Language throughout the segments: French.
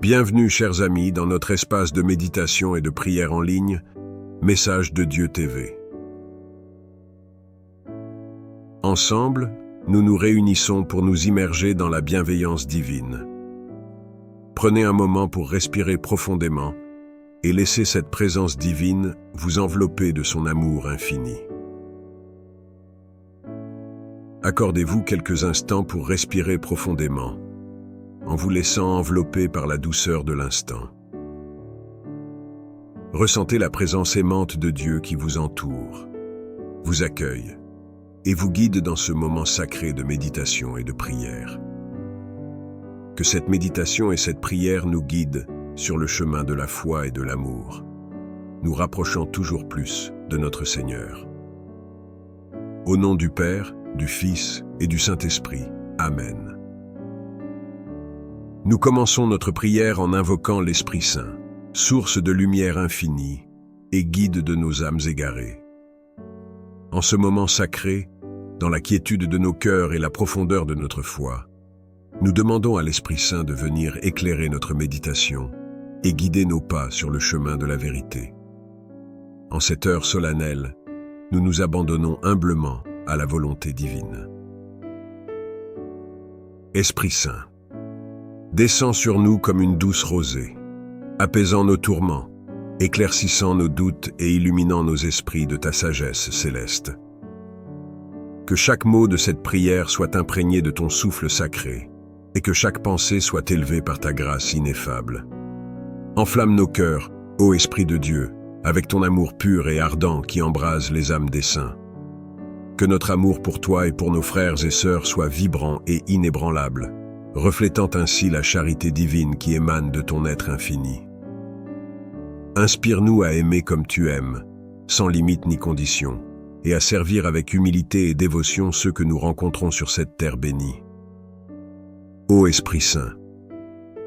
Bienvenue, chers amis, dans notre espace de méditation et de prière en ligne, Message de Dieu TV. Ensemble, nous nous réunissons pour nous immerger dans la bienveillance divine. Prenez un moment pour respirer profondément et laissez cette présence divine vous envelopper de son amour infini. Accordez-vous quelques instants pour respirer profondément, en vous laissant envelopper par la douceur de l'instant. Ressentez la présence aimante de Dieu qui vous entoure, vous accueille et vous guide dans ce moment sacré de méditation et de prière. Que cette méditation et cette prière nous guident sur le chemin de la foi et de l'amour, nous rapprochant toujours plus de notre Seigneur. Au nom du Père, du Fils et du Saint-Esprit. Amen. Nous commençons notre prière en invoquant l'Esprit Saint, source de lumière infinie et guide de nos âmes égarées. En ce moment sacré, dans la quiétude de nos cœurs et la profondeur de notre foi, nous demandons à l'Esprit Saint de venir éclairer notre méditation et guider nos pas sur le chemin de la vérité. En cette heure solennelle, nous nous abandonnons humblement à la volonté divine. Esprit Saint, descends sur nous comme une douce rosée, apaisant nos tourments, éclaircissant nos doutes et illuminant nos esprits de ta sagesse céleste. Que chaque mot de cette prière soit imprégné de ton souffle sacré, et que chaque pensée soit élevée par ta grâce ineffable. Enflamme nos cœurs, ô Esprit de Dieu, avec ton amour pur et ardent qui embrase les âmes des saints. Que notre amour pour toi et pour nos frères et sœurs soit vibrant et inébranlable, reflétant ainsi la charité divine qui émane de ton être infini. Inspire-nous à aimer comme tu aimes, sans limite ni condition, et à servir avec humilité et dévotion ceux que nous rencontrons sur cette terre bénie. Ô Esprit Saint,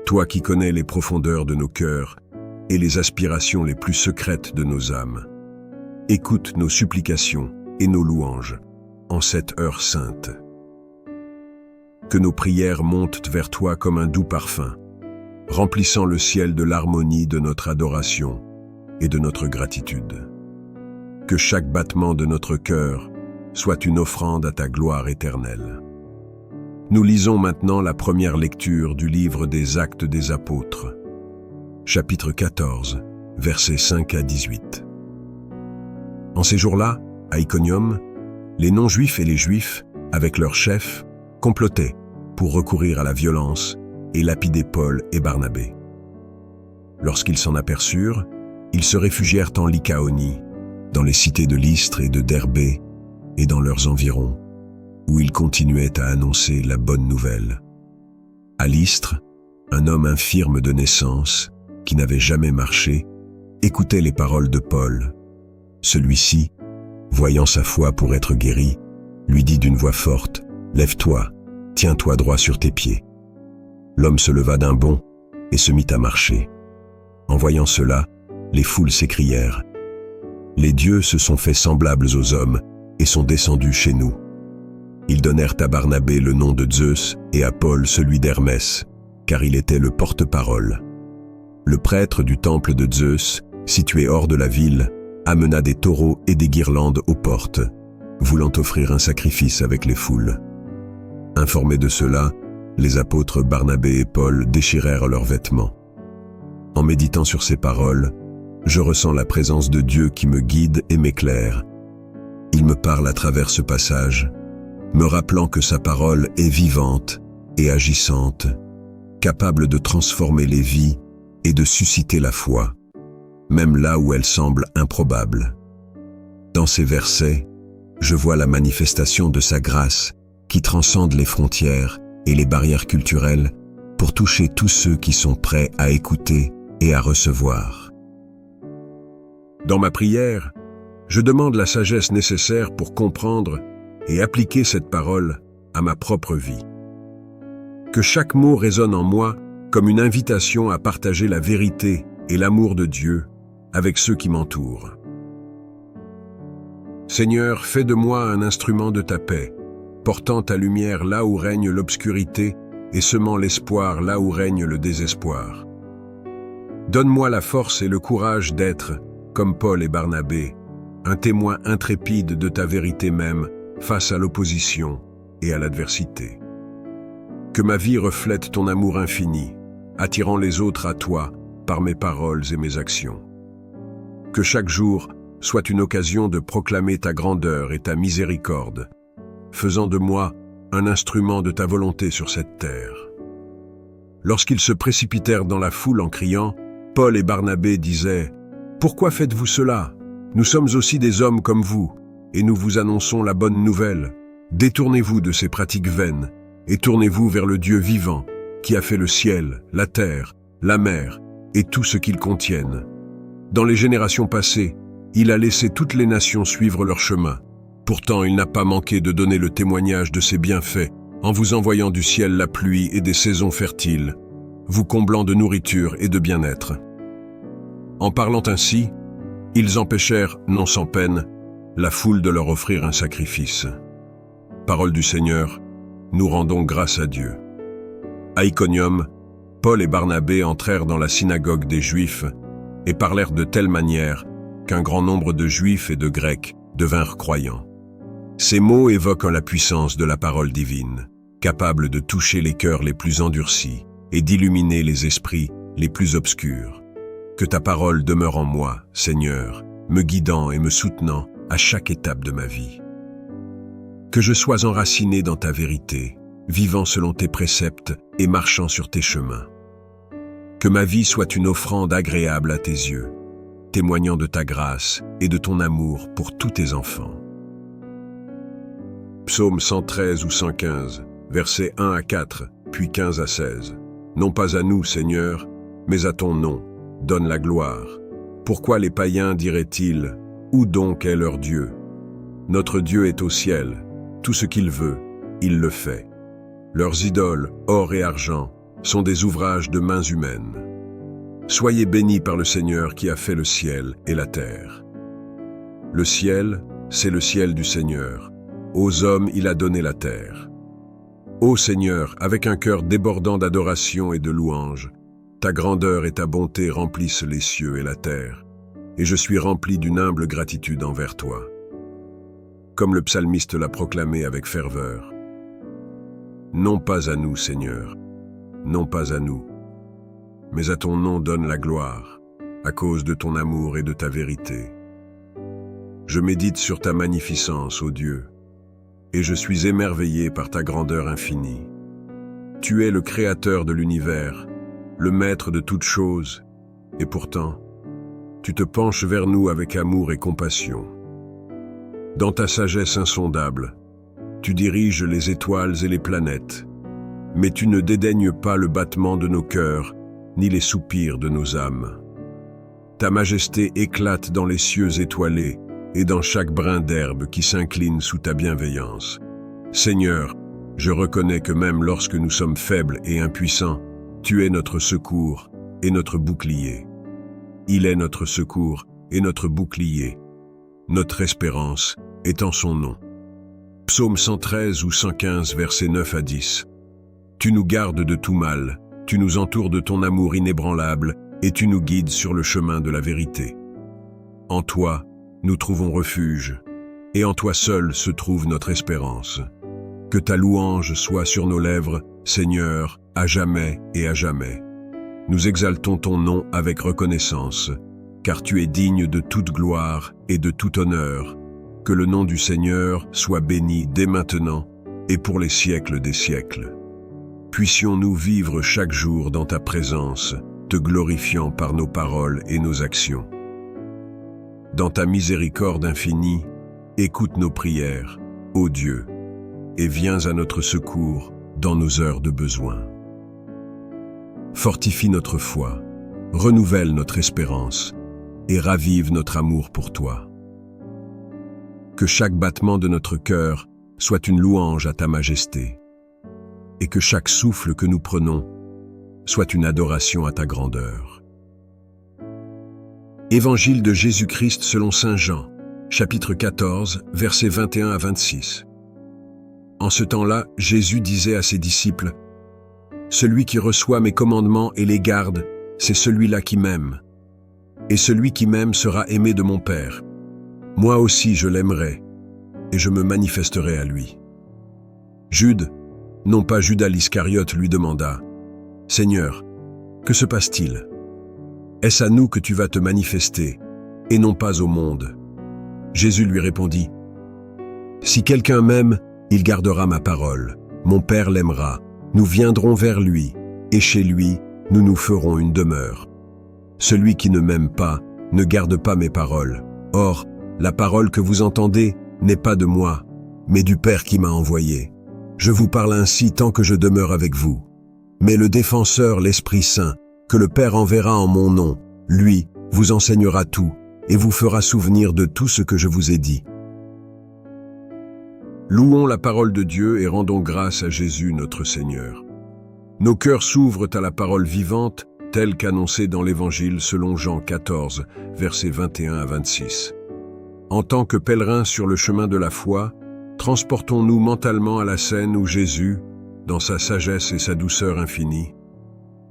toi qui connais les profondeurs de nos cœurs et les aspirations les plus secrètes de nos âmes, écoute nos supplications et nos louanges en cette heure sainte. Que nos prières montent vers toi comme un doux parfum, remplissant le ciel de l'harmonie de notre adoration et de notre gratitude. Que chaque battement de notre cœur soit une offrande à ta gloire éternelle. Nous lisons maintenant la première lecture du livre des Actes des Apôtres, chapitre 14, versets 5 à 18. En ces jours-là, à Iconium, les non-juifs et les juifs, avec leurs chefs, complotaient pour recourir à la violence et lapider Paul et Barnabé. Lorsqu'ils s'en aperçurent, ils se réfugièrent en Lycaonie, dans les cités de Lystre et de Derbé et dans leurs environs, où ils continuaient à annoncer la bonne nouvelle. À Lystre, un homme infirme de naissance, qui n'avait jamais marché, écoutait les paroles de Paul. Celui-ci, voyant sa foi pour être guéri, lui dit d'une voix forte, « Lève-toi, tiens-toi droit sur tes pieds. » L'homme se leva d'un bond et se mit à marcher. En voyant cela, les foules s'écrièrent, « Les dieux se sont faits semblables aux hommes et sont descendus chez nous. » Ils donnèrent à Barnabé le nom de Zeus et à Paul celui d'Hermès, car il était le porte-parole. Le prêtre du temple de Zeus, situé hors de la ville, amena des taureaux et des guirlandes aux portes, voulant offrir un sacrifice avec les foules. Informés de cela, les apôtres Barnabé et Paul déchirèrent leurs vêtements. En méditant sur ces paroles, je ressens la présence de Dieu qui me guide et m'éclaire. Il me parle à travers ce passage, me rappelant que sa parole est vivante et agissante, capable de transformer les vies et de susciter la foi, même là où elle semble improbable. Dans ces versets, je vois la manifestation de sa grâce qui transcende les frontières et les barrières culturelles pour toucher tous ceux qui sont prêts à écouter et à recevoir. Dans ma prière, je demande la sagesse nécessaire pour comprendre et appliquer cette parole à ma propre vie. Que chaque mot résonne en moi comme une invitation à partager la vérité et l'amour de Dieu avec ceux qui m'entourent. Seigneur, fais de moi un instrument de ta paix, portant ta lumière là où règne l'obscurité et semant l'espoir là où règne le désespoir. Donne-moi la force et le courage d'être, comme Paul et Barnabé, un témoin intrépide de ta vérité même face à l'opposition et à l'adversité. Que ma vie reflète ton amour infini, attirant les autres à toi par mes paroles et mes actions. Que chaque jour soit une occasion de proclamer ta grandeur et ta miséricorde, faisant de moi un instrument de ta volonté sur cette terre. Lorsqu'ils se précipitèrent dans la foule en criant, Paul et Barnabé disaient « Pourquoi faites-vous cela? Nous sommes aussi des hommes comme vous, et nous vous annonçons la bonne nouvelle. Détournez-vous de ces pratiques vaines, et tournez-vous vers le Dieu vivant, qui a fait le ciel, la terre, la mer, et tout ce qu'ils contiennent. Dans les générations passées, il a laissé toutes les nations suivre leur chemin. Pourtant, il n'a pas manqué de donner le témoignage de ses bienfaits, en vous envoyant du ciel la pluie et des saisons fertiles, vous comblant de nourriture et de bien-être. En parlant ainsi, ils empêchèrent, non sans peine, la foule de leur offrir un sacrifice. Parole du Seigneur, nous rendons grâce à Dieu. À Iconium, Paul et Barnabé entrèrent dans la synagogue des Juifs et parlèrent de telle manière qu'un grand nombre de Juifs et de Grecs devinrent croyants. Ces mots évoquent la puissance de la parole divine, capable de toucher les cœurs les plus endurcis et d'illuminer les esprits les plus obscurs. Que ta parole demeure en moi, Seigneur, me guidant et me soutenant à chaque étape de ma vie. Que je sois enraciné dans ta vérité, vivant selon tes préceptes et marchant sur tes chemins. Que ma vie soit une offrande agréable à tes yeux, témoignant de ta grâce et de ton amour pour tous tes enfants. Psaume 113 ou 115, versets 1 à 4, puis 15 à 16. Non pas à nous, Seigneur, mais à ton nom, donne la gloire. Pourquoi les païens diraient-ils, où donc est leur Dieu? Notre Dieu est au ciel, tout ce qu'il veut, il le fait. Leurs idoles, or et argent, sont des ouvrages de mains humaines. Soyez bénis par le Seigneur qui a fait le ciel et la terre. Le ciel, c'est le ciel du Seigneur. Aux hommes, il a donné la terre. Ô Seigneur, avec un cœur débordant d'adoration et de louange, ta grandeur et ta bonté remplissent les cieux et la terre, et je suis rempli d'une humble gratitude envers toi. Comme le psalmiste l'a proclamé avec ferveur. Non pas à nous, Seigneur, non pas à nous, mais à ton nom donne la gloire, à cause de ton amour et de ta vérité. Je médite sur ta magnificence, ô Dieu, et je suis émerveillé par ta grandeur infinie. Tu es le créateur de l'univers, le maître de toutes choses, et pourtant, tu te penches vers nous avec amour et compassion. Dans ta sagesse insondable, tu diriges les étoiles et les planètes, mais tu ne dédaignes pas le battement de nos cœurs, ni les soupirs de nos âmes. Ta majesté éclate dans les cieux étoilés et dans chaque brin d'herbe qui s'incline sous ta bienveillance. Seigneur, je reconnais que même lorsque nous sommes faibles et impuissants, tu es notre secours et notre bouclier. Il est notre secours et notre bouclier. Notre espérance est en son nom. Psaume 113 ou 115, versets 9 à 10. Tu nous gardes de tout mal, tu nous entoures de ton amour inébranlable et tu nous guides sur le chemin de la vérité. En toi, nous trouvons refuge, et en toi seul se trouve notre espérance. Que ta louange soit sur nos lèvres, Seigneur, à jamais et à jamais. Nous exaltons ton nom avec reconnaissance, car tu es digne de toute gloire et de tout honneur. Que le nom du Seigneur soit béni dès maintenant et pour les siècles des siècles. Puissions-nous vivre chaque jour dans ta présence, te glorifiant par nos paroles et nos actions. Dans ta miséricorde infinie, écoute nos prières, ô Dieu, et viens à notre secours dans nos heures de besoin. Fortifie notre foi, renouvelle notre espérance et ravive notre amour pour toi. Que chaque battement de notre cœur soit une louange à ta majesté, et que chaque souffle que nous prenons soit une adoration à ta grandeur. Évangile de Jésus-Christ selon saint Jean, chapitre 14, versets 21 à 26. En ce temps-là, Jésus disait à ses disciples, « Celui qui reçoit mes commandements et les garde, c'est celui-là qui m'aime. Et celui qui m'aime sera aimé de mon Père. Moi aussi je l'aimerai, et je me manifesterai à lui. Jude, non pas Judas l'Iscariote, lui demanda, « Seigneur, que se passe-t-il? Est-ce à nous que tu vas te manifester, et non pas au monde ?» Jésus lui répondit, « Si quelqu'un m'aime, il gardera ma parole. Mon Père l'aimera. Nous viendrons vers lui, et chez lui, nous nous ferons une demeure. Celui qui ne m'aime pas ne garde pas mes paroles. Or, la parole que vous entendez n'est pas de moi, mais du Père qui m'a envoyé. Je vous parle ainsi tant que je demeure avec vous. Mais le Défenseur, l'Esprit Saint, que le Père enverra en mon nom, lui, vous enseignera tout et vous fera souvenir de tout ce que je vous ai dit. » Louons la parole de Dieu et rendons grâce à Jésus notre Seigneur. Nos cœurs s'ouvrent à la parole vivante, telle qu'annoncée dans l'Évangile selon Jean 14, versets 21 à 26. En tant que pèlerins sur le chemin de la foi, transportons-nous mentalement à la scène où Jésus, dans sa sagesse et sa douceur infinie,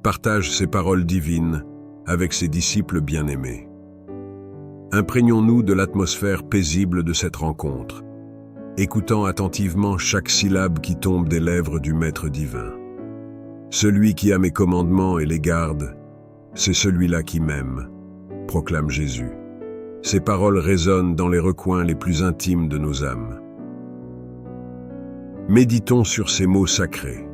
partage ses paroles divines avec ses disciples bien-aimés. Imprégnons-nous de l'atmosphère paisible de cette rencontre, écoutant attentivement chaque syllabe qui tombe des lèvres du Maître divin. Celui qui a mes commandements et les garde, c'est celui-là qui m'aime, proclame Jésus. Ces paroles résonnent dans les recoins les plus intimes de nos âmes. Méditons sur ces mots sacrés,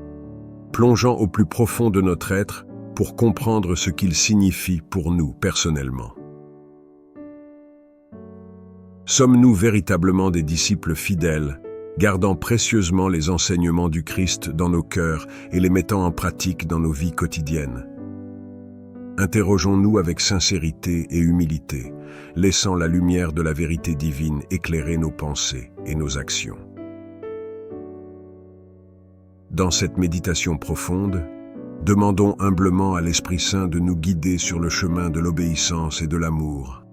plongeant au plus profond de notre être pour comprendre ce qu'ils signifient pour nous personnellement. Sommes-nous véritablement des disciples fidèles, gardant précieusement les enseignements du Christ dans nos cœurs et les mettant en pratique dans nos vies quotidiennes? Interrogeons-nous avec sincérité et humilité, laissant la lumière de la vérité divine éclairer nos pensées et nos actions. Dans cette méditation profonde, demandons humblement à l'Esprit Saint de nous guider sur le chemin de l'obéissance et de l'amour.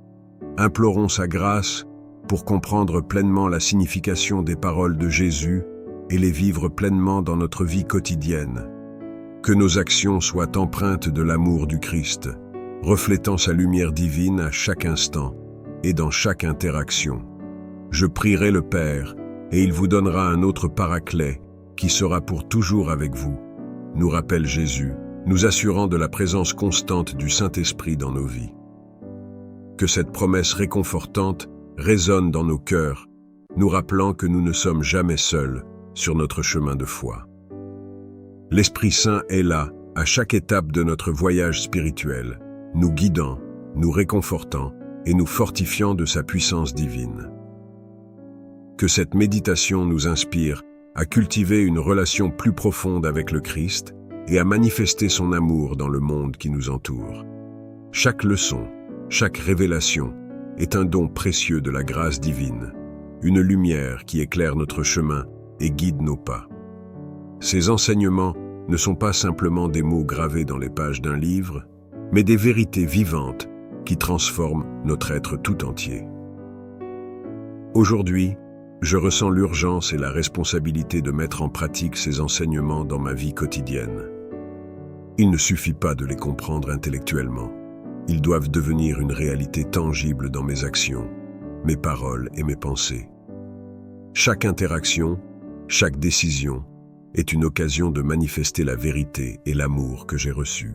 Implorons sa grâce pour comprendre pleinement la signification des paroles de Jésus et les vivre pleinement dans notre vie quotidienne. Que nos actions soient empreintes de l'amour du Christ, reflétant sa lumière divine à chaque instant et dans chaque interaction. Je prierai le Père, et il vous donnera un autre paraclet qui sera pour toujours avec vous, nous rappelle Jésus, nous assurant de la présence constante du Saint-Esprit dans nos vies. Que cette promesse réconfortante résonne dans nos cœurs, nous rappelant que nous ne sommes jamais seuls sur notre chemin de foi. L'Esprit Saint est là, à chaque étape de notre voyage spirituel, nous guidant, nous réconfortant et nous fortifiant de sa puissance divine. Que cette méditation nous inspire à cultiver une relation plus profonde avec le Christ et à manifester son amour dans le monde qui nous entoure. Chaque leçon, chaque révélation est un don précieux de la grâce divine, une lumière qui éclaire notre chemin et guide nos pas. Ces enseignements ne sont pas simplement des mots gravés dans les pages d'un livre, mais des vérités vivantes qui transforment notre être tout entier. Aujourd'hui, je ressens l'urgence et la responsabilité de mettre en pratique ces enseignements dans ma vie quotidienne. Il ne suffit pas de les comprendre intellectuellement. Ils doivent devenir une réalité tangible dans mes actions, mes paroles et mes pensées. Chaque interaction, chaque décision est une occasion de manifester la vérité et l'amour que j'ai reçu.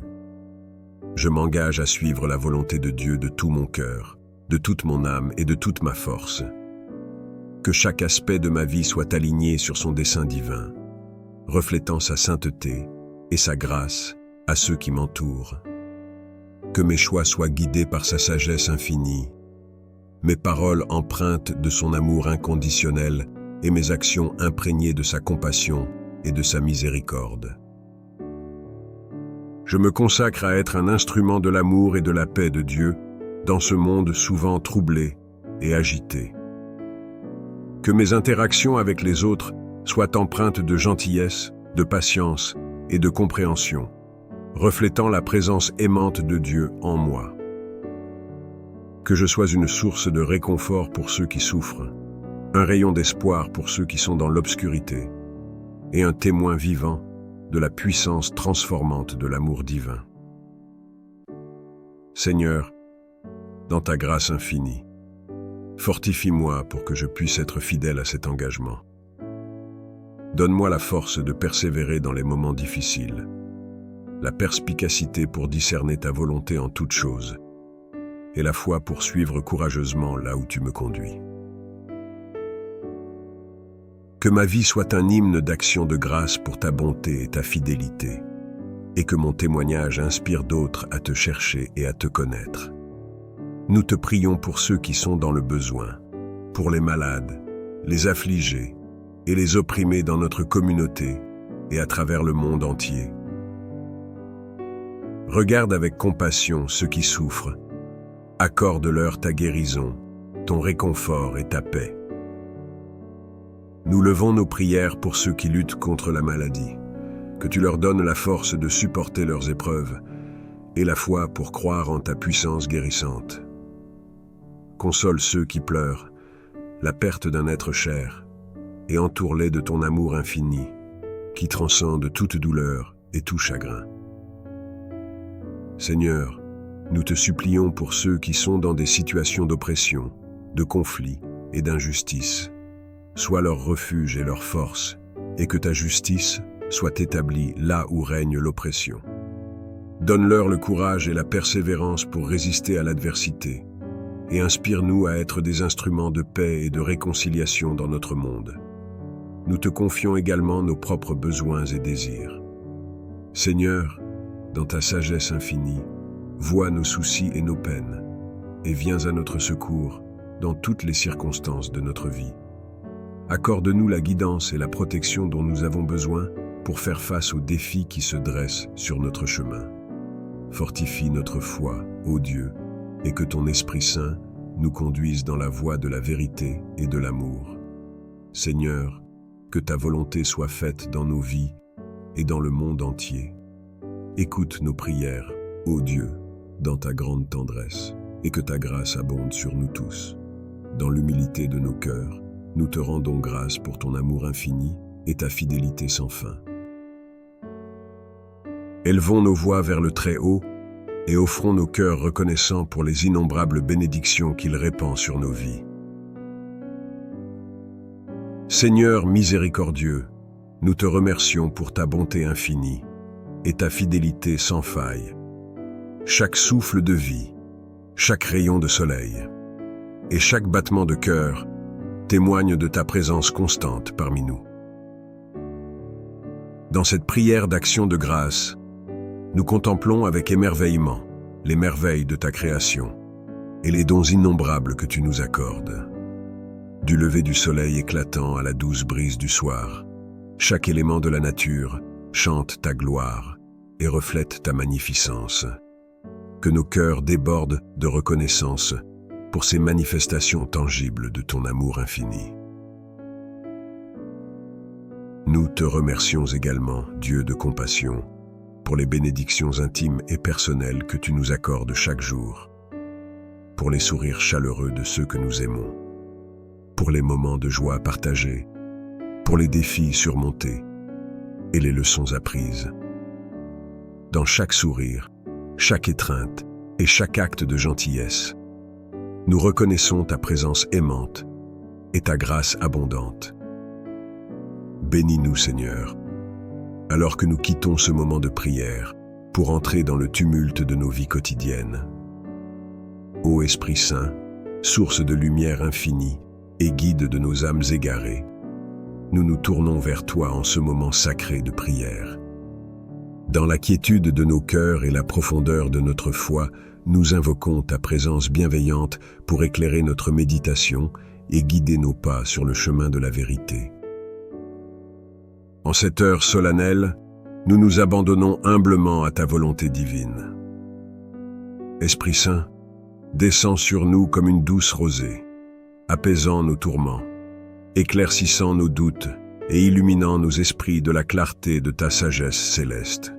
Je m'engage à suivre la volonté de Dieu de tout mon cœur, de toute mon âme et de toute ma force. Que chaque aspect de ma vie soit aligné sur son dessein divin, reflétant sa sainteté et sa grâce à ceux qui m'entourent. Que mes choix soient guidés par sa sagesse infinie, mes paroles empreintes de son amour inconditionnel et mes actions imprégnées de sa compassion et de sa miséricorde. Je me consacre à être un instrument de l'amour et de la paix de Dieu dans ce monde souvent troublé et agité. Que mes interactions avec les autres soient empreintes de gentillesse, de patience et de compréhension, reflétant la présence aimante de Dieu en moi. Que je sois une source de réconfort pour ceux qui souffrent, un rayon d'espoir pour ceux qui sont dans l'obscurité, et un témoin vivant de la puissance transformante de l'amour divin. Seigneur, dans ta grâce infinie, fortifie-moi pour que je puisse être fidèle à cet engagement. Donne-moi la force de persévérer dans les moments difficiles, la perspicacité pour discerner ta volonté en toutes choses, et la foi pour suivre courageusement là où tu me conduis. Que ma vie soit un hymne d'action de grâce pour ta bonté et ta fidélité, et que mon témoignage inspire d'autres à te chercher et à te connaître. Nous te prions pour ceux qui sont dans le besoin, pour les malades, les affligés et les opprimés dans notre communauté et à travers le monde entier. Regarde avec compassion ceux qui souffrent. Accorde-leur ta guérison, ton réconfort et ta paix. Nous levons nos prières pour ceux qui luttent contre la maladie, que tu leur donnes la force de supporter leurs épreuves et la foi pour croire en ta puissance guérissante. Console ceux qui pleurent la perte d'un être cher et entoure-les de ton amour infini qui transcende toute douleur et tout chagrin. Seigneur, nous te supplions pour ceux qui sont dans des situations d'oppression, de conflit et d'injustice. Sois leur refuge et leur force, et que ta justice soit établie là où règne l'oppression. Donne-leur le courage et la persévérance pour résister à l'adversité, et inspire-nous à être des instruments de paix et de réconciliation dans notre monde. Nous te confions également nos propres besoins et désirs. Seigneur, dans ta sagesse infinie, vois nos soucis et nos peines, et viens à notre secours dans toutes les circonstances de notre vie. Accorde-nous la guidance et la protection dont nous avons besoin pour faire face aux défis qui se dressent sur notre chemin. Fortifie notre foi, ô Dieu, et que ton Esprit Saint nous conduise dans la voie de la vérité et de l'amour. Seigneur, que ta volonté soit faite dans nos vies et dans le monde entier. Écoute nos prières, ô Dieu, dans ta grande tendresse, et que ta grâce abonde sur nous tous. Dans l'humilité de nos cœurs, nous te rendons grâce pour ton amour infini et ta fidélité sans fin. Élevons nos voix vers le Très-Haut et offrons nos cœurs reconnaissants pour les innombrables bénédictions qu'il répand sur nos vies. Seigneur miséricordieux, nous te remercions pour ta bonté infinie et ta fidélité sans faille. Chaque souffle de vie, chaque rayon de soleil et chaque battement de cœur témoignent de ta présence constante parmi nous. Dans cette prière d'action de grâce, nous contemplons avec émerveillement les merveilles de ta création et les dons innombrables que tu nous accordes. Du lever du soleil éclatant à la douce brise du soir, chaque élément de la nature chante ta gloire et reflète ta magnificence. Que nos cœurs débordent de reconnaissance pour ces manifestations tangibles de ton amour infini. Nous te remercions également, Dieu de compassion, pour les bénédictions intimes et personnelles que tu nous accordes chaque jour, pour les sourires chaleureux de ceux que nous aimons, pour les moments de joie partagés, pour les défis surmontés et les leçons apprises. Dans chaque sourire, chaque étreinte et chaque acte de gentillesse, nous reconnaissons ta présence aimante et ta grâce abondante. Bénis-nous, Seigneur, alors que nous quittons ce moment de prière pour entrer dans le tumulte de nos vies quotidiennes. Ô Esprit Saint, source de lumière infinie et guide de nos âmes égarées, nous nous tournons vers toi en ce moment sacré de prière. Dans la quiétude de nos cœurs et la profondeur de notre foi, nous invoquons ta présence bienveillante pour éclairer notre méditation et guider nos pas sur le chemin de la vérité. En cette heure solennelle, nous nous abandonnons humblement à ta volonté divine. Esprit Saint, descends sur nous comme une douce rosée, apaisant nos tourments, éclaircissant nos doutes et illuminant nos esprits de la clarté de ta sagesse céleste.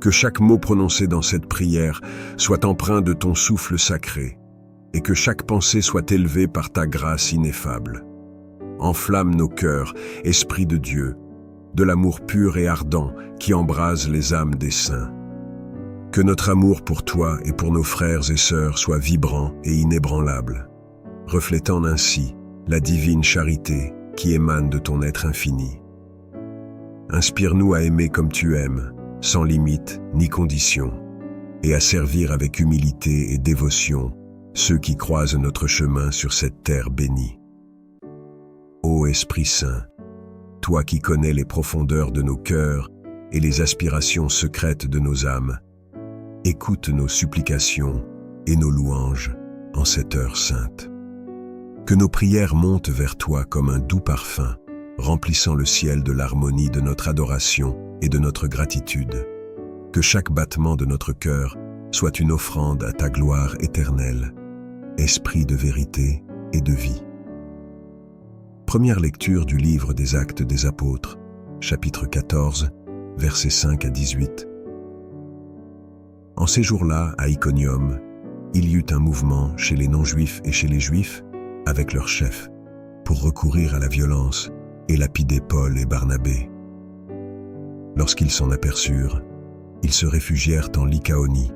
Que chaque mot prononcé dans cette prière soit empreint de ton souffle sacré et que chaque pensée soit élevée par ta grâce ineffable. Enflamme nos cœurs, Esprit de Dieu, de l'amour pur et ardent qui embrase les âmes des saints. Que notre amour pour toi et pour nos frères et sœurs soit vibrant et inébranlable, reflétant ainsi la divine charité qui émane de ton être infini. Inspire-nous à aimer comme tu aimes, sans limite ni condition, et à servir avec humilité et dévotion ceux qui croisent notre chemin sur cette terre bénie. Ô Esprit Saint, toi qui connais les profondeurs de nos cœurs et les aspirations secrètes de nos âmes, écoute nos supplications et nos louanges en cette heure sainte. Que nos prières montent vers toi comme un doux parfum, remplissant le ciel de l'harmonie de notre adoration et de notre gratitude. Que chaque battement de notre cœur soit une offrande à ta gloire éternelle, Esprit de vérité et de vie. Première lecture du livre des Actes des Apôtres, chapitre 14, versets 5 à 18. En ces jours-là, à Iconium, il y eut un mouvement chez les non-juifs et chez les juifs, avec leurs chefs, pour recourir à la violence et lapider Paul et Barnabé. Lorsqu'ils s'en aperçurent, ils se réfugièrent en Lycaonie,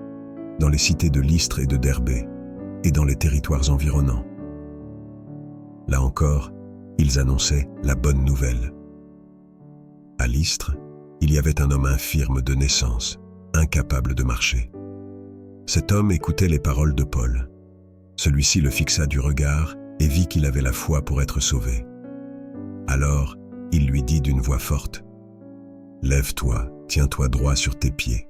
dans les cités de Lystre et de Derbé, et dans les territoires environnants. Là encore, ils annonçaient la bonne nouvelle. À Lystre, il y avait un homme infirme de naissance, incapable de marcher. Cet homme écoutait les paroles de Paul. Celui-ci le fixa du regard et vit qu'il avait la foi pour être sauvé. Alors, il lui dit d'une voix forte, « Lève-toi, tiens-toi droit sur tes pieds. »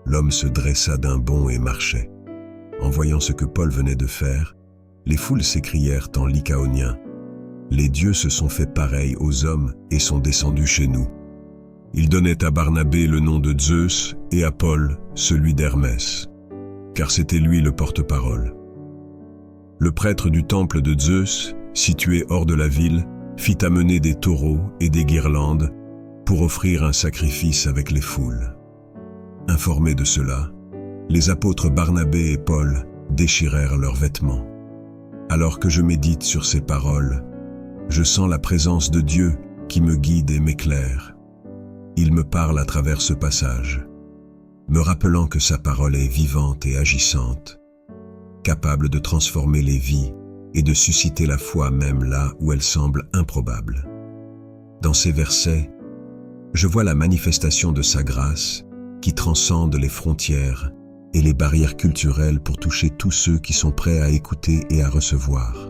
L'homme se dressa d'un bond et marchait. En voyant ce que Paul venait de faire, les foules s'écrièrent en lycaonien, « Les dieux se sont fait pareil aux hommes et sont descendus chez nous. » Ils donnaient à Barnabé le nom de Zeus et à Paul celui d'Hermès, car c'était lui le porte-parole. Le prêtre du temple de Zeus, situé hors de la ville, fit amener des taureaux et des guirlandes pour offrir un sacrifice avec les foules. Informés de cela, les apôtres Barnabé et Paul déchirèrent leurs vêtements. Alors que je médite sur ces paroles, je sens la présence de Dieu qui me guide et m'éclaire. Il me parle à travers ce passage, me rappelant que sa parole est vivante et agissante, capable de transformer les vies et de susciter la foi même là où elle semble improbable. Dans ces versets, je vois la manifestation de sa grâce qui transcende les frontières et les barrières culturelles pour toucher tous ceux qui sont prêts à écouter et à recevoir.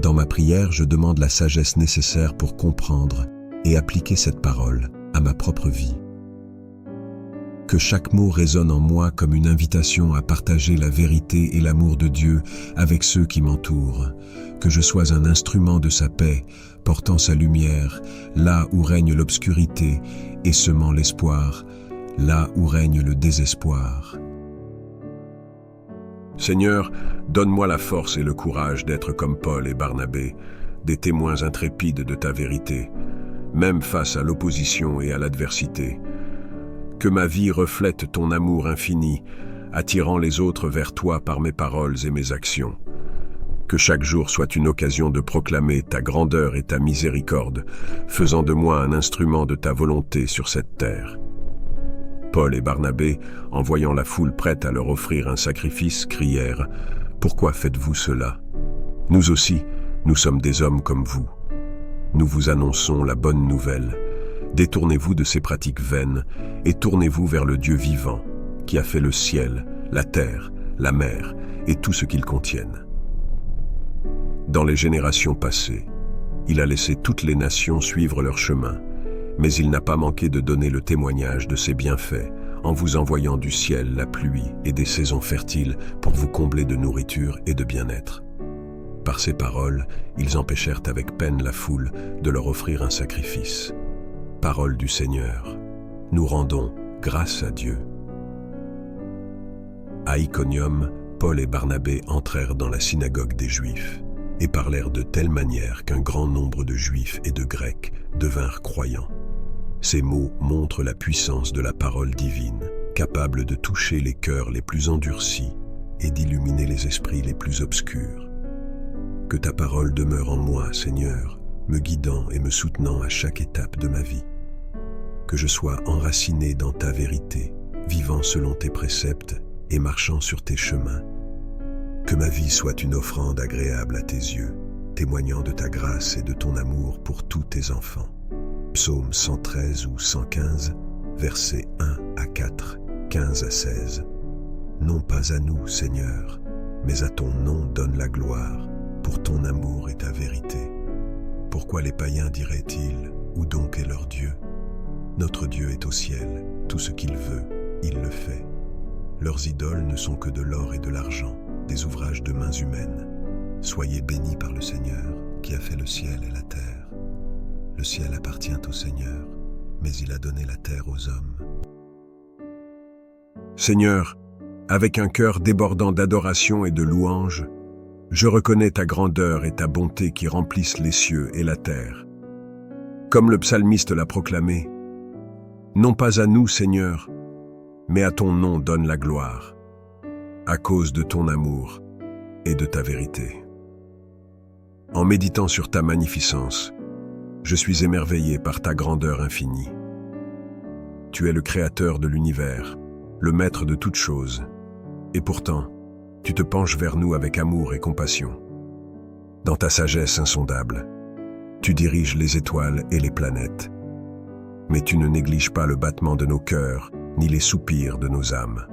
Dans ma prière, je demande la sagesse nécessaire pour comprendre et appliquer cette parole à ma propre vie. Que chaque mot résonne en moi comme une invitation à partager la vérité et l'amour de Dieu avec ceux qui m'entourent. Que je sois un instrument de sa paix, portant sa lumière là où règne l'obscurité et semant l'espoir, là où règne le désespoir. Seigneur, donne-moi la force et le courage d'être comme Paul et Barnabé, des témoins intrépides de ta vérité, même face à l'opposition et à l'adversité. Que ma vie reflète ton amour infini, attirant les autres vers toi par mes paroles et mes actions. Que chaque jour soit une occasion de proclamer ta grandeur et ta miséricorde, faisant de moi un instrument de ta volonté sur cette terre. Paul et Barnabé, en voyant la foule prête à leur offrir un sacrifice, crièrent « Pourquoi faites-vous cela ? Nous aussi, nous sommes des hommes comme vous. Nous vous annonçons la bonne nouvelle. Détournez-vous de ces pratiques vaines et tournez-vous vers le Dieu vivant, qui a fait le ciel, la terre, la mer et tout ce qu'ils contiennent. Dans les générations passées, il a laissé toutes les nations suivre leur chemin, mais il n'a pas manqué de donner le témoignage de ses bienfaits en vous envoyant du ciel la pluie et des saisons fertiles pour vous combler de nourriture et de bien-être. Par ces paroles, ils empêchèrent avec peine la foule de leur offrir un sacrifice. Parole du Seigneur, nous rendons grâce à Dieu. À Iconium, Paul et Barnabé entrèrent dans la synagogue des Juifs et parlèrent de telle manière qu'un grand nombre de Juifs et de Grecs devinrent croyants. Ces mots montrent la puissance de la parole divine, capable de toucher les cœurs les plus endurcis et d'illuminer les esprits les plus obscurs. Que ta parole demeure en moi, Seigneur, me guidant et me soutenant à chaque étape de ma vie. Que je sois enraciné dans ta vérité, vivant selon tes préceptes et marchant sur tes chemins. Que ma vie soit une offrande agréable à tes yeux, témoignant de ta grâce et de ton amour pour tous tes enfants. Psaume 113 ou 115, versets 1 à 4, 15 à 16. Non pas à nous, Seigneur, mais à ton nom donne la gloire, pour ton amour et ta vérité. Pourquoi les païens diraient-ils, où donc est leur Dieu? Notre Dieu est au ciel, tout ce qu'il veut, il le fait. Leurs idoles ne sont que de l'or et de l'argent, des ouvrages de mains humaines. Soyez bénis par le Seigneur, qui a fait le ciel et la terre. Le ciel appartient au Seigneur, mais il a donné la terre aux hommes. Seigneur, avec un cœur débordant d'adoration et de louange, je reconnais ta grandeur et ta bonté qui remplissent les cieux et la terre. Comme le psalmiste l'a proclamé, « Non pas à nous, Seigneur, mais à ton nom donne la gloire, à cause de ton amour et de ta vérité. » En méditant sur ta magnificence, je suis émerveillé par ta grandeur infinie. Tu es le créateur de l'univers, le maître de toutes choses, et pourtant, tu te penches vers nous avec amour et compassion. Dans ta sagesse insondable, tu diriges les étoiles et les planètes. Mais tu ne négliges pas le battement de nos cœurs, ni les soupirs de nos âmes.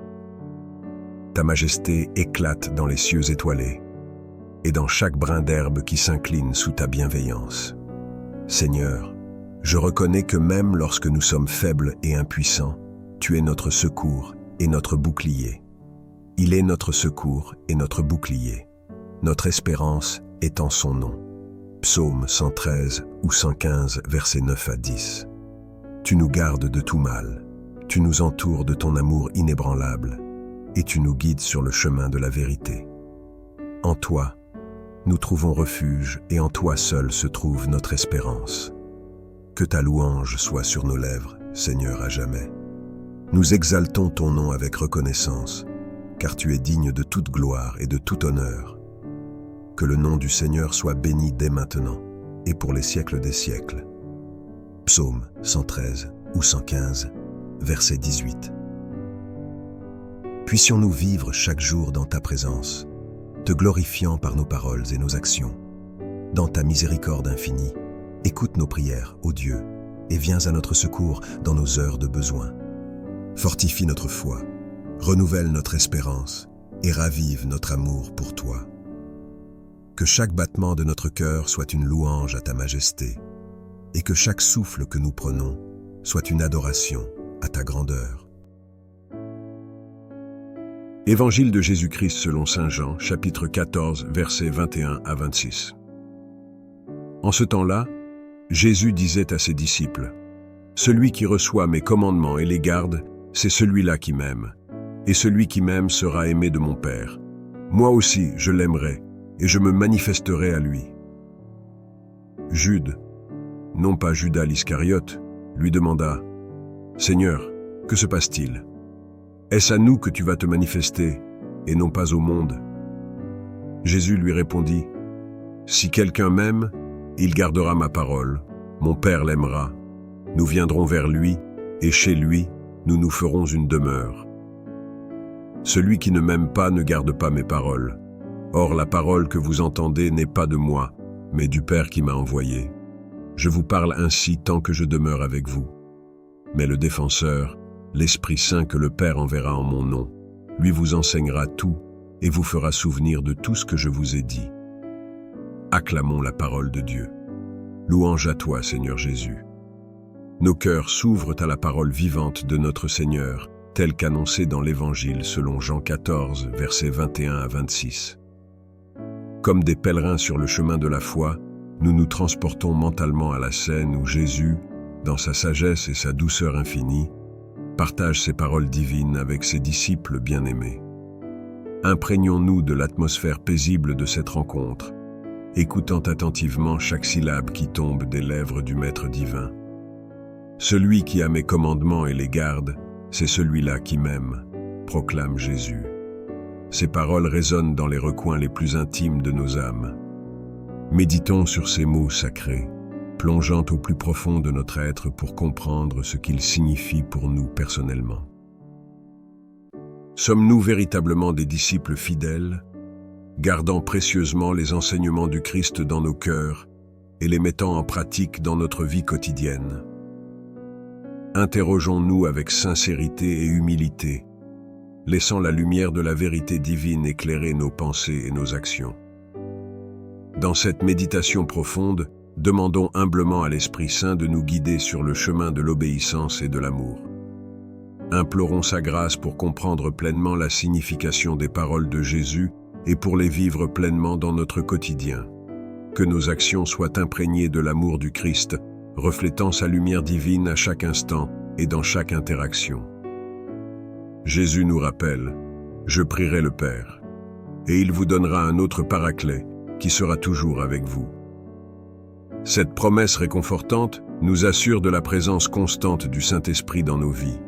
Ta majesté éclate dans les cieux étoilés, et dans chaque brin d'herbe qui s'incline sous ta bienveillance. Seigneur, je reconnais que même lorsque nous sommes faibles et impuissants, tu es notre secours et notre bouclier. Il est notre secours et notre bouclier. Notre espérance est en son nom. Psaume 113 ou 115, versets 9 à 10. Tu nous gardes de tout mal, tu nous entoures de ton amour inébranlable, et tu nous guides sur le chemin de la vérité. En toi, nous trouvons refuge, et en toi seul se trouve notre espérance. Que ta louange soit sur nos lèvres, Seigneur, à jamais. Nous exaltons ton nom avec reconnaissance, car tu es digne de toute gloire et de tout honneur. Que le nom du Seigneur soit béni dès maintenant, et pour les siècles des siècles. Psaume 113 ou 115, verset 18. Puissions-nous vivre chaque jour dans ta présence, te glorifiant par nos paroles et nos actions. Dans ta miséricorde infinie, écoute nos prières, ô Dieu, et viens à notre secours dans nos heures de besoin. Fortifie notre foi, renouvelle notre espérance et ravive notre amour pour toi. Que chaque battement de notre cœur soit une louange à ta majesté, et que chaque souffle que nous prenons soit une adoration à ta grandeur. Évangile de Jésus-Christ selon saint Jean, chapitre 14, versets 21 à 26. En ce temps-là, Jésus disait à ses disciples, « Celui qui reçoit mes commandements et les garde, c'est celui-là qui m'aime. Et celui qui m'aime sera aimé de mon Père. Moi aussi, je l'aimerai, et je me manifesterai à lui. » Jude, non pas Judas l'Iscariote, lui demanda, « Seigneur, que se passe-t-il? Est-ce à nous que tu vas te manifester, et non pas au monde ?» Jésus lui répondit, « Si quelqu'un m'aime, il gardera ma parole, mon Père l'aimera. Nous viendrons vers lui, et chez lui, nous nous ferons une demeure. Celui qui ne m'aime pas ne garde pas mes paroles. Or la parole que vous entendez n'est pas de moi, mais du Père qui m'a envoyé. Je vous parle ainsi tant que je demeure avec vous. Mais le Défenseur, l'Esprit Saint que le Père enverra en mon nom, lui vous enseignera tout et vous fera souvenir de tout ce que je vous ai dit. Acclamons la parole de Dieu. Louange à toi, Seigneur Jésus. Nos cœurs s'ouvrent à la parole vivante de notre Seigneur, telle qu'annoncée dans l'Évangile selon Jean 14, versets 21 à 26. Comme des pèlerins sur le chemin de la foi, nous nous transportons mentalement à la scène où Jésus, dans sa sagesse et sa douceur infinie, partage ses paroles divines avec ses disciples bien-aimés. Imprégnons-nous de l'atmosphère paisible de cette rencontre, écoutant attentivement chaque syllabe qui tombe des lèvres du Maître divin. Celui qui a mes commandements et les garde, c'est celui-là qui m'aime, proclame Jésus. Ces paroles résonnent dans les recoins les plus intimes de nos âmes. Méditons sur ces mots sacrés, plongeant au plus profond de notre être pour comprendre ce qu'ils signifient pour nous personnellement. Sommes-nous véritablement des disciples fidèles, gardant précieusement les enseignements du Christ dans nos cœurs et les mettant en pratique dans notre vie quotidienne? Interrogeons-nous avec sincérité et humilité, laissant la lumière de la vérité divine éclairer nos pensées et nos actions. Dans cette méditation profonde, demandons humblement à l'Esprit Saint de nous guider sur le chemin de l'obéissance et de l'amour. Implorons sa grâce pour comprendre pleinement la signification des paroles de Jésus et pour les vivre pleinement dans notre quotidien. Que nos actions soient imprégnées de l'amour du Christ, reflétant sa lumière divine à chaque instant et dans chaque interaction. Jésus nous rappelle « Je prierai le Père, et il vous donnera un autre paraclet qui sera toujours avec vous. » Cette promesse réconfortante nous assure de la présence constante du Saint-Esprit dans nos vies,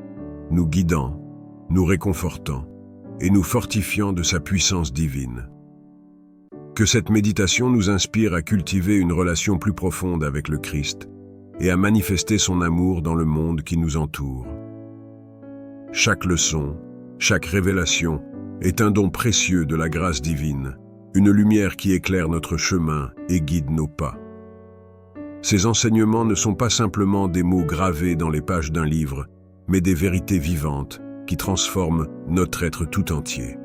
nous guidant, nous réconfortant et nous fortifiant de sa puissance divine. Que cette méditation nous inspire à cultiver une relation plus profonde avec le Christ et à manifester son amour dans le monde qui nous entoure. Chaque leçon, chaque révélation est un don précieux de la grâce divine, une lumière qui éclaire notre chemin et guide nos pas. Ces enseignements ne sont pas simplement des mots gravés dans les pages d'un livre, mais des vérités vivantes qui transforment notre être tout entier.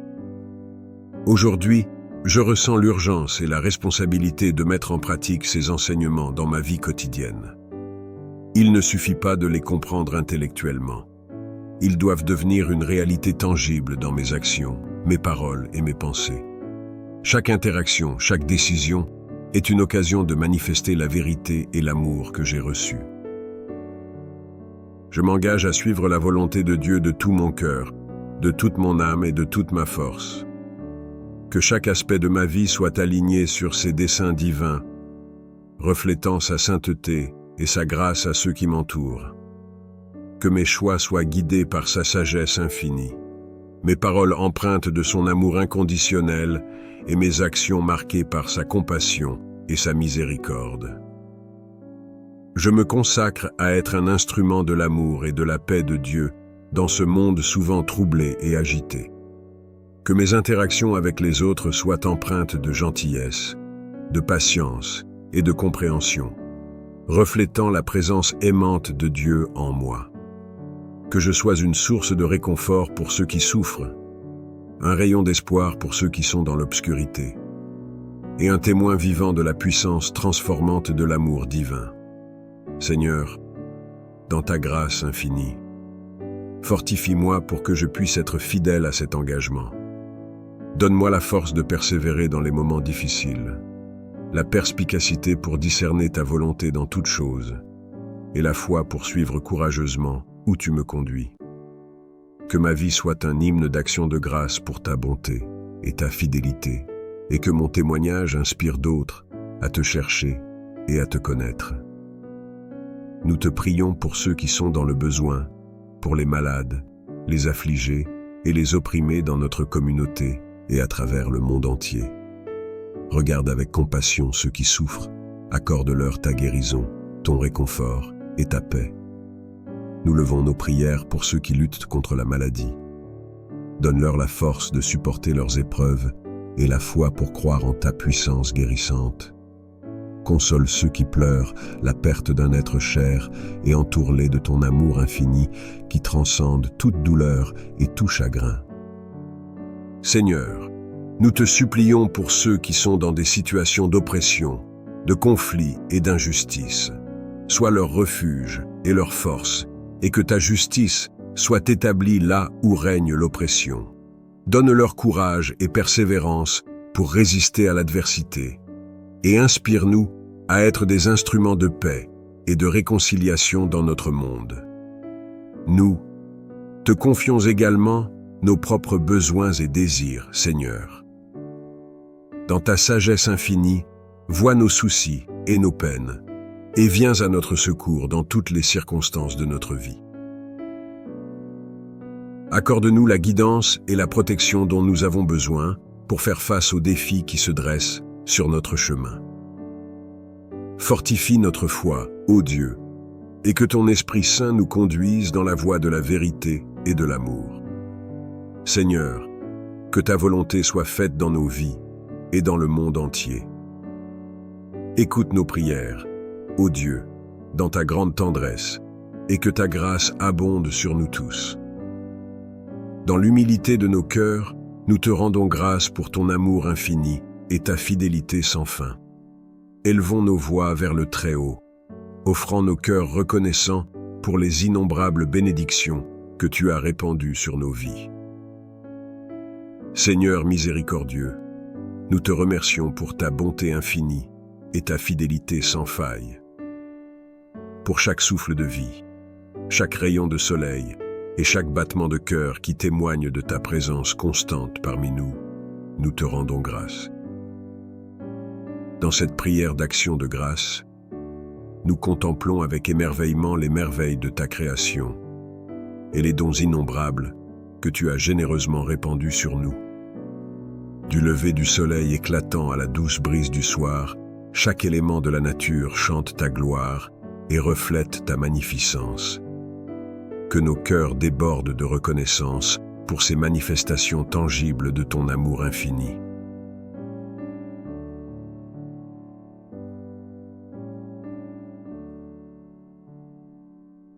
Aujourd'hui, je ressens l'urgence et la responsabilité de mettre en pratique ces enseignements dans ma vie quotidienne. Il ne suffit pas de les comprendre intellectuellement. Ils doivent devenir une réalité tangible dans mes actions, mes paroles et mes pensées. Chaque interaction, chaque décision est une occasion de manifester la vérité et l'amour que j'ai reçus. Je m'engage à suivre la volonté de Dieu de tout mon cœur, de toute mon âme et de toute ma force. Que chaque aspect de ma vie soit aligné sur ses desseins divins, reflétant sa sainteté et sa grâce à ceux qui m'entourent. Que mes choix soient guidés par sa sagesse infinie, mes paroles empreintes de son amour inconditionnel et mes actions marquées par sa compassion et sa miséricorde. Je me consacre à être un instrument de l'amour et de la paix de Dieu dans ce monde souvent troublé et agité. Que mes interactions avec les autres soient empreintes de gentillesse, de patience et de compréhension, reflétant la présence aimante de Dieu en moi. Que je sois une source de réconfort pour ceux qui souffrent, un rayon d'espoir pour ceux qui sont dans l'obscurité, et un témoin vivant de la puissance transformante de l'amour divin. Seigneur, dans ta grâce infinie, fortifie-moi pour que je puisse être fidèle à cet engagement. Donne-moi la force de persévérer dans les moments difficiles, la perspicacité pour discerner ta volonté dans toutes choses, et la foi pour suivre courageusement où tu me conduis. Que ma vie soit un hymne d'action de grâce pour ta bonté et ta fidélité, et que mon témoignage inspire d'autres à te chercher et à te connaître. Nous te prions pour ceux qui sont dans le besoin, pour les malades, les affligés et les opprimés dans notre communauté et à travers le monde entier. Regarde avec compassion ceux qui souffrent, accorde-leur ta guérison, ton réconfort et ta paix. Nous levons nos prières pour ceux qui luttent contre la maladie. Donne-leur la force de supporter leurs épreuves et la foi pour croire en ta puissance guérissante. Console ceux qui pleurent la perte d'un être cher et entoure-les de ton amour infini qui transcende toute douleur et tout chagrin. Seigneur, nous te supplions pour ceux qui sont dans des situations d'oppression, de conflit et d'injustice. Sois leur refuge et leur force, et que ta justice soit établie là où règne l'oppression. Donne-leur courage et persévérance pour résister à l'adversité, et inspire-nous à être des instruments de paix et de réconciliation dans notre monde. Nous te confions également nos propres besoins et désirs, Seigneur. Dans ta sagesse infinie, vois nos soucis et nos peines, et viens à notre secours dans toutes les circonstances de notre vie. Accorde-nous la guidance et la protection dont nous avons besoin pour faire face aux défis qui se dressent sur notre chemin. Fortifie notre foi, ô Dieu, et que ton Esprit Saint nous conduise dans la voie de la vérité et de l'amour. Seigneur, que ta volonté soit faite dans nos vies et dans le monde entier. Écoute nos prières, ô Dieu, dans ta grande tendresse, et que ta grâce abonde sur nous tous. Dans l'humilité de nos cœurs, nous te rendons grâce pour ton amour infini et ta fidélité sans fin. Élevons nos voix vers le Très-Haut, offrant nos cœurs reconnaissants pour les innombrables bénédictions que tu as répandues sur nos vies. Seigneur miséricordieux, nous te remercions pour ta bonté infinie et ta fidélité sans faille. Pour chaque souffle de vie, chaque rayon de soleil et chaque battement de cœur qui témoigne de ta présence constante parmi nous, nous te rendons grâce. Dans cette prière d'action de grâce, nous contemplons avec émerveillement les merveilles de ta création et les dons innombrables que tu as généreusement répandus sur nous. Du lever du soleil éclatant à la douce brise du soir, chaque élément de la nature chante ta gloire et reflète ta magnificence. Que nos cœurs débordent de reconnaissance pour ces manifestations tangibles de ton amour infini.